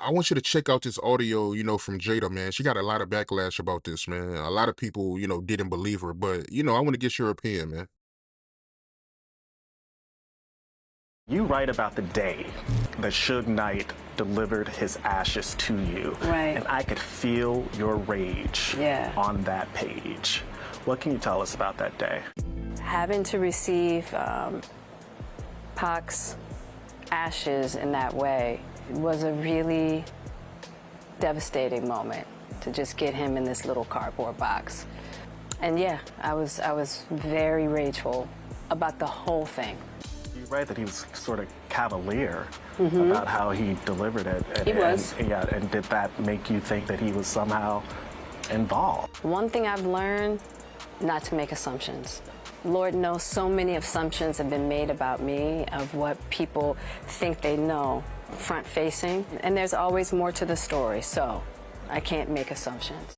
I want you to check out this audio, from Jada, man. She got a lot of backlash about this, man. A lot of people, didn't believe her, but I want to get your opinion, man. You write about the day that Suge Knight delivered his ashes to you. Right. And I could feel your rage on that page. What can you tell us about that day? Having to receive Pac's ashes in that way was a really devastating moment to just get him in this little cardboard box. And yeah, I was very rageful about the whole thing. You write that he was sort of cavalier about how he delivered it. And, He was. And did that make you think that he was somehow involved? One thing I've learned, not to make assumptions. Lord knows so many assumptions have been made about me of what people think they know front facing, and there's always more to the story, so I can't make assumptions.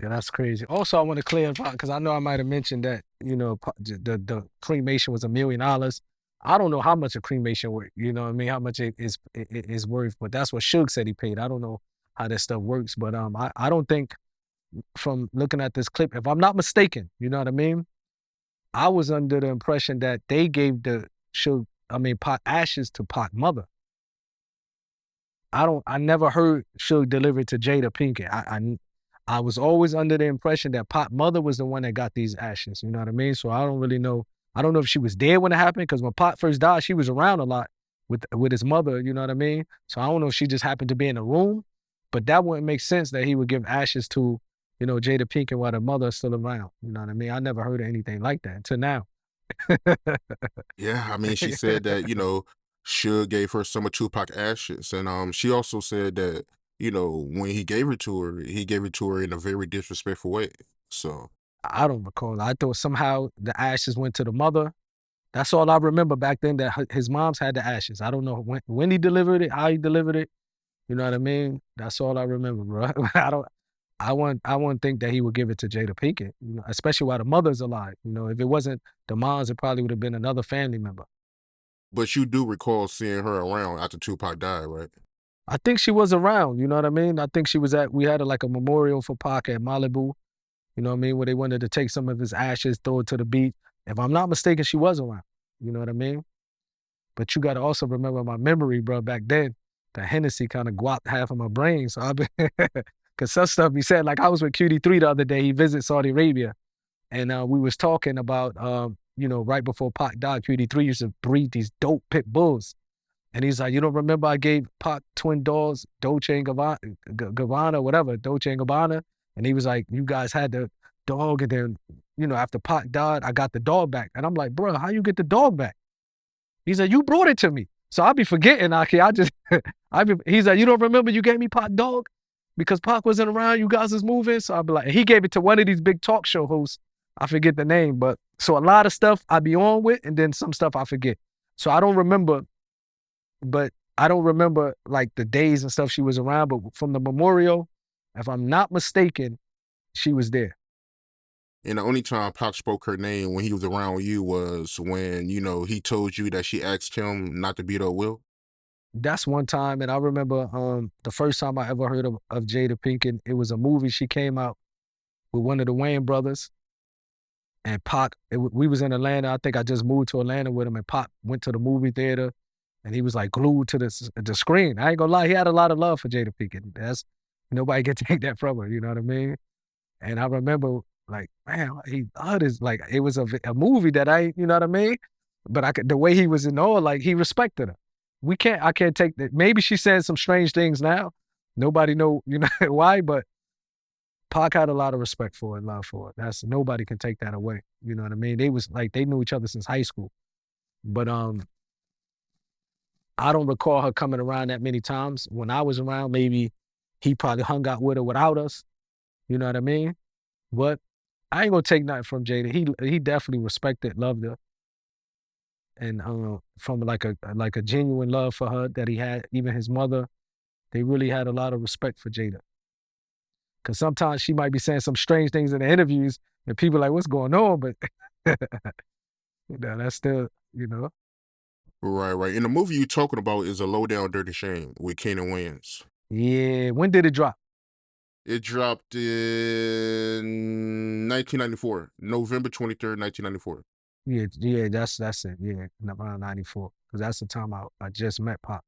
Yeah, that's crazy. Also, I want to clarify, because I know I might have mentioned that, the cremation was $1 million. I don't know how much a cremation worth, how much it is worth, but that's what Suge said he paid. I don't know how that stuff works, but I don't think, from looking at this clip, if I'm not mistaken, you know what I mean? I was under the impression that they gave Pac ashes to Pac mother. I never heard Suge deliver it to Jada Pinkett. I was always under the impression that Pac mother was the one that got these ashes, you know what I mean? So I don't really know. I don't know if she was there when it happened, because when Pac first died, she was around a lot with his mother, you know what I mean? So I don't know if she just happened to be in the room, but that wouldn't make sense that he would give ashes to, Jada Pinkett while the mother is still around. You know what I mean? I never heard of anything like that until now. Yeah, I mean, she said that, Suge gave her some of Tupac ashes. And she also said that, when he gave it to her, he gave it to her in a very disrespectful way. So I don't recall. I thought somehow the ashes went to the mother. That's all I remember back then, that his mom's had the ashes. I don't know when he delivered it, how he delivered it. You know what I mean? That's all I remember, bro. I wouldn't think that he would give it to Jada Pinkett, especially while the mother's alive. If it wasn't the moms, it probably would have been another family member. but you do recall seeing her around after Tupac died, right? I think she was around, you know what I mean? I think we had like a memorial for Pac at Malibu, you know what I mean, where they wanted to take some of his ashes, throw it to the beach. If I'm not mistaken, she was around, you know what I mean? But you got to also remember my memory, bro, back then. The Hennessy kind of guapped half of my brain. So I've been, because some stuff he said, like I was with QD3 the other day, he visited Saudi Arabia. And we was talking about, right before Pac died, QD3 used to breed these dope pit bulls. And he's like, you don't remember I gave Pac twin dogs, Dolce and Gabbana, whatever, Dolce and Gabbana? And he was like, you guys had the dog, and then, after Pac died, I got the dog back. And I'm like, bro, how you get the dog back? He's like, you brought it to me. So I be forgetting, he's like, you don't remember you gave me Pac dog? Because Pac wasn't around, you guys was moving. So I'd be like, he gave it to one of these big talk show hosts. I forget the name, but so a lot of stuff I be on with, and then some stuff I forget. So I don't remember like the days and stuff she was around, but from the memorial, if I'm not mistaken, she was there. And the only time Pac spoke her name when he was around you was when, he told you that she asked him not to beat up Will. That's one time, and I remember the first time I ever heard of Jada Pinkett, it was a movie she came out with one of the Wayne brothers, and Pac, we was in Atlanta. I think I just moved to Atlanta with him, and Pac went to the movie theater, and he was like glued to the screen. I ain't gonna lie, he had a lot of love for Jada Pinkett. Nobody can take that from her, you know what I mean? And I remember, like, man, he loved his, like, it was a movie that you know what I mean? But the way he was in awe, like, he respected her. I can't take that. Maybe she said some strange things now. Nobody know, why, but Pac had a lot of respect for her and love for her. Nobody can take that away. You know what I mean? They knew each other since high school. But I don't recall her coming around that many times. When I was around, maybe he probably hung out with her without us. You know what I mean? But I ain't gonna take nothing from Jada. He definitely respected, loved her. And from like a genuine love for her that he had, even his mother, they really had a lot of respect for Jada. Because sometimes she might be saying some strange things in the interviews, and people are like, what's going on? But that's still, Right, right. And the movie you talking about is A Low Down Dirty Shame with Kenan Wayans. Yeah. When did it drop? It dropped in 1994, November 23rd, 1994. Yeah, yeah, that's it. Yeah, around 94. Because that's the time I just met Pop.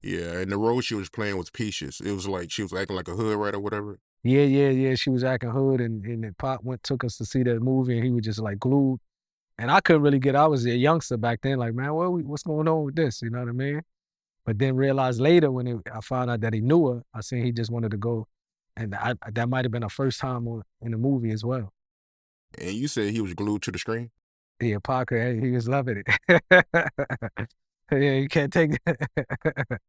Yeah, and the role she was playing was Peaches. It was like she was acting like a hood rat or whatever. Yeah, yeah, yeah. She was acting hood, and then Pop took us to see that movie, and he was just like glued. And I couldn't really I was a youngster back then, like, man, what's going on with this? You know what I mean? But then realized later when I found out that he knew her, I seen he just wanted to go, and that might have been the first time in the movie as well. And you said he was glued to the screen? Yeah, Parker, hey, he was loving it. Yeah, you can't take it.